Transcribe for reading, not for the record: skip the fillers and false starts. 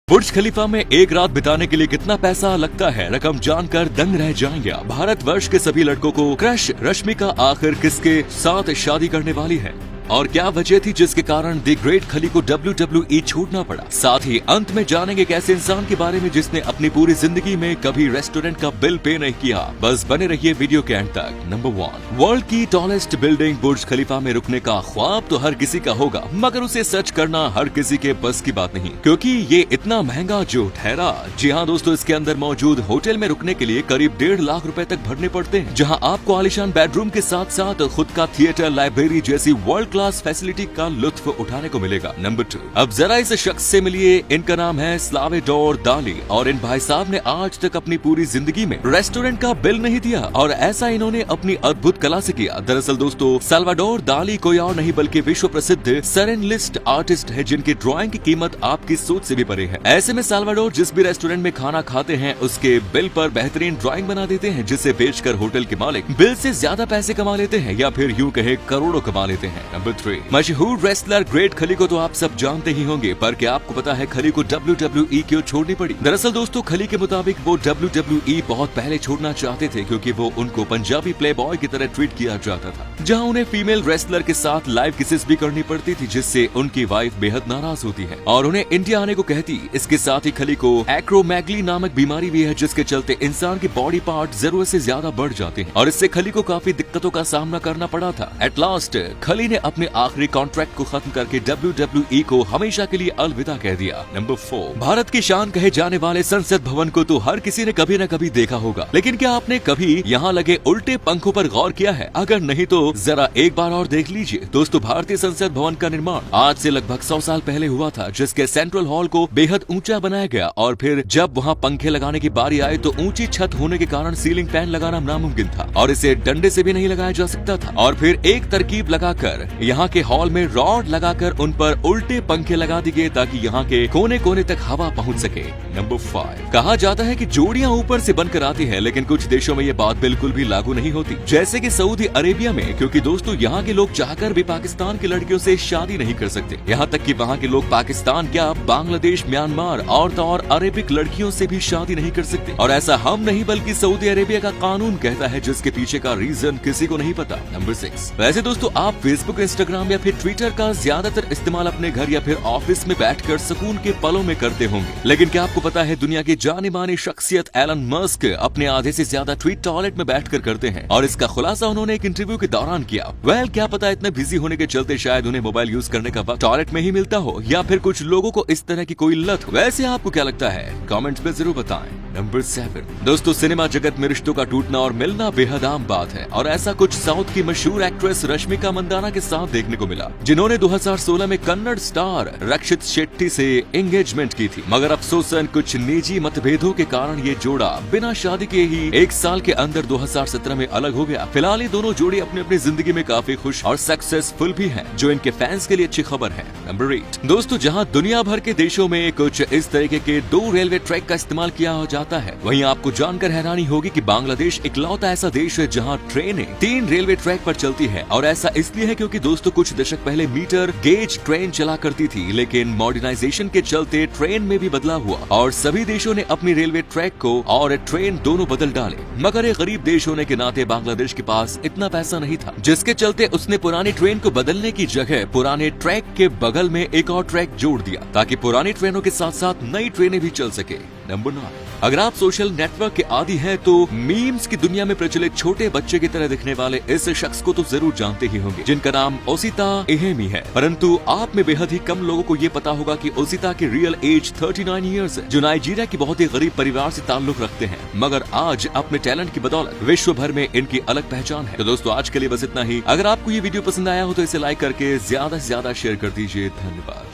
बुर्ज खलीफा में एक रात बिताने के लिए कितना पैसा लगता है, रकम जानकर दंग रह जाएंगे। भारतवर्ष के सभी लड़कों को क्रश रश्मिका आखिर किसके साथ शादी करने वाली है और क्या वजह थी जिसके कारण द ग्रेट खली को WWE छोड़ना पड़ा। साथ ही अंत में जानेंगे एक ऐसे इंसान के बारे में जिसने अपनी पूरी जिंदगी में कभी रेस्टोरेंट का बिल पे नहीं किया। बस बने रहिए वीडियो के एंड तक। नंबर 1, वर्ल्ड की टॉलेस्ट बिल्डिंग बुर्ज खलीफा में रुकने का ख्वाब तो हर किसी का होगा, मगर उसे सच करना हर किसी के बस की बात नहीं, क्योंकि ये इतना महंगा जो ठहरा। जी हाँ दोस्तों, इसके अंदर मौजूद होटल में रुकने के लिए करीब 1.5 लाख रुपए तक भरने पड़ते हैं, जहाँ आपको आलीशान बेडरूम के साथ साथ खुद का थिएटर, लाइब्रेरी जैसी वर्ल्ड क्लास फैसिलिटी का लुत्फ उठाने को मिलेगा। नंबर 2, अब जरा इस शख्स से मिलिए। इनका नाम है साल्वाडोर दाली और इन भाई साहब ने आज तक अपनी पूरी जिंदगी में रेस्टोरेंट का बिल नहीं दिया और ऐसा इन्होंने अपनी अद्भुत कला से किया। दरअसल दोस्तों, साल्वाडोर दाली कोई और नहीं बल्कि विश्व प्रसिद्ध सरेनलिस्ट आर्टिस्ट है, जिनकी ड्राइंग की कीमत आपकी सोच से भी परे है। ऐसे में साल्वाडोर जिस भी रेस्टोरेंट में खाना खाते हैं उसके बिल पर बेहतरीन ड्राइंग बना देते हैं, जिसे बेचकर होटल के मालिक बिल से ज्यादा पैसे कमा लेते हैं या फिर यूँ कहे करोड़ों कमा लेते हैं। नंबर 3, मशहूर रेसलर ग्रेट खली को तो आप सब जानते ही होंगे, पर क्या आपको पता है खली को WWE क्यों छोड़नी पड़ी? दरअसल दोस्तों, खली के मुताबिक वो WWE बहुत पहले छोड़ना चाहते थे क्योंकि वो उनको पंजाबी प्लेबॉय की तरह ट्रीट किया जाता था, जहां उन्हें फीमेल रेसलर के साथ लाइव किसेस भी करनी पड़ती थी, जिससे उनकी वाइफ बेहद नाराज होती है और उन्हें इंडिया आने को कहती। इसके साथ ही खली को एक्रोमेगली नामक बीमारी भी है, जिसके चलते इंसान के बॉडी पार्ट जरूरत से ज्यादा बढ़ जाते हैं और इससे खली को काफी दिक्कतों का सामना करना पड़ा था। एट लास्ट खली ने अपने आखिरी कॉन्ट्रैक्ट को खत्म करके WWE को हमेशा के लिए अलविदा कह दिया। नंबर 4, भारत की शान कहे जाने वाले संसद भवन को तो हर किसी ने कभी न कभी देखा होगा, लेकिन क्या आपने कभी यहाँ लगे उल्टे पंखों पर गौर किया है? अगर नहीं तो जरा एक बार और देख लीजिए। दोस्तों, भारतीय संसद भवन का निर्माण आज से लगभग 100 साल पहले हुआ था, जिसके सेंट्रल हॉल को बेहद ऊंचा बनाया गया और फिर जब वहाँ पंखे लगाने की बारी आई तो ऊंची छत होने के कारण सीलिंग फैन लगाना नामुमकिन था और इसे डंडे से भी नहीं लगाया जा सकता था और फिर एक तरकीब लगाकर यहाँ के हॉल में रॉड लगाकर उन पर उल्टे पंखे लगा दिए ताकि यहाँ के कोने कोने तक हवा पहुँच सके। नंबर 5, कहा जाता है कि जोड़ियां ऊपर से बनकर आती है, लेकिन कुछ देशों में ये बात बिल्कुल भी लागू नहीं होती, जैसे कि सऊदी अरेबिया में, क्योंकि दोस्तों यहाँ के लोग चाहकर भी पाकिस्तान की लड़कियों से शादी नहीं कर सकते। यहाँ तक कि वहाँ के लोग पाकिस्तान क्या बांग्लादेश, म्यांमार और अरेबिक लड़कियों से भी शादी नहीं कर सकते और ऐसा हम नहीं बल्कि सऊदी अरेबिया का कानून कहता है, जिसके पीछे का रीजन किसी को नहीं पता। नंबर 6, वैसे दोस्तों आप फेसबुक, इंस्टाग्राम या फिर ट्विटर का ज्यादातर इस्तेमाल अपने घर या फिर ऑफिस में बैठकर सुकून के पलों में करते होंगे, लेकिन क्या आपको पता है दुनिया की जानी मानी शख्सियत एलन मस्क अपने आधे से ज्यादा ट्वीट टॉयलेट में बैठकर करते हैं और इसका खुलासा उन्होंने एक इंटरव्यू के दौरान किया। क्या पता इतने बिजी होने के चलते शायद उन्हें मोबाइल यूज करने का वक्त टॉयलेट में ही मिलता हो या फिर कुछ लोगों को इस तरह की कोई लत हो। वैसे आपको क्या लगता है? कमेंट्स में जरूर बताएं। नंबर 7, दोस्तों सिनेमा जगत में रिश्तों का टूटना और मिलना बेहद आम बात है और ऐसा कुछ साउथ की मशहूर एक्ट्रेस रश्मिका मंदाना के साथ देखने को मिला, जिन्होंने 2016 में कन्नड़ स्टार रक्षित शेट्टी से एंगेजमेंट की थी, मगर अफसोसन कुछ निजी मतभेदों के कारण ये जोड़ा बिना शादी के ही 1 साल के अंदर 2017 में अलग हो गया। फिलहाल ये दोनों जोड़ी अपनी अपनी जिंदगी में काफी खुश और सक्सेसफुल भी हैं, जो इनके फैंस के लिए अच्छी खबर है। नंबर 8, दोस्तों जहां दुनिया भर के देशों में कुछ इस तरीके के 2 रेलवे ट्रैक का इस्तेमाल किया जाता है, वहीं आपको जानकर हैरानी होगी कि बांग्लादेश इकलौता ऐसा देश है जहां ट्रेनें 3 रेलवे ट्रैक पर चलती है और ऐसा इसलिए है क्योंकि दोस्तों कुछ दशक पहले मीटर गेज ट्रेन चला करती थी, लेकिन मॉडर्नाइजेशन के चलते ट्रेन में भी बदलाव हुआ और सभी देशों ने अपनी रेलवे ट्रैक को और ट्रेन दोनों बदल डाले, मगर एक गरीब देश होने के नाते बांग्लादेश के पास इतना पैसा नहीं था, जिसके चलते उसने पुरानी ट्रेन को बदलने की जगह पुराने ट्रैक के बगल में एक और ट्रैक जोड़ दिया ताकि पुरानी ट्रेनों के साथ साथ नई ट्रेनें भी चल सके। नंबर 9, अगर आप सोशल नेटवर्क के आदी हैं तो मीम्स की दुनिया में प्रचलित छोटे बच्चे की तरह दिखने वाले इस शख्स को तो जरूर जानते ही होंगे, जिनका नाम ओसिता एहेमी है, परंतु आप में बेहद ही कम लोगों को ये पता होगा कि ओसिता की रियल एज 39 इयर्स है, जो नाइजीरिया की बहुत ही गरीब परिवार से ताल्लुक रखते हैं, मगर आज अपने टैलेंट की बदौलत विश्व भर में इनकी अलग पहचान है। तो दोस्तों आज के लिए बस इतना ही। अगर आपको ये वीडियो पसंद आया हो तो इसे लाइक करके ज्यादा से ज्यादा शेयर कर दीजिए। धन्यवाद।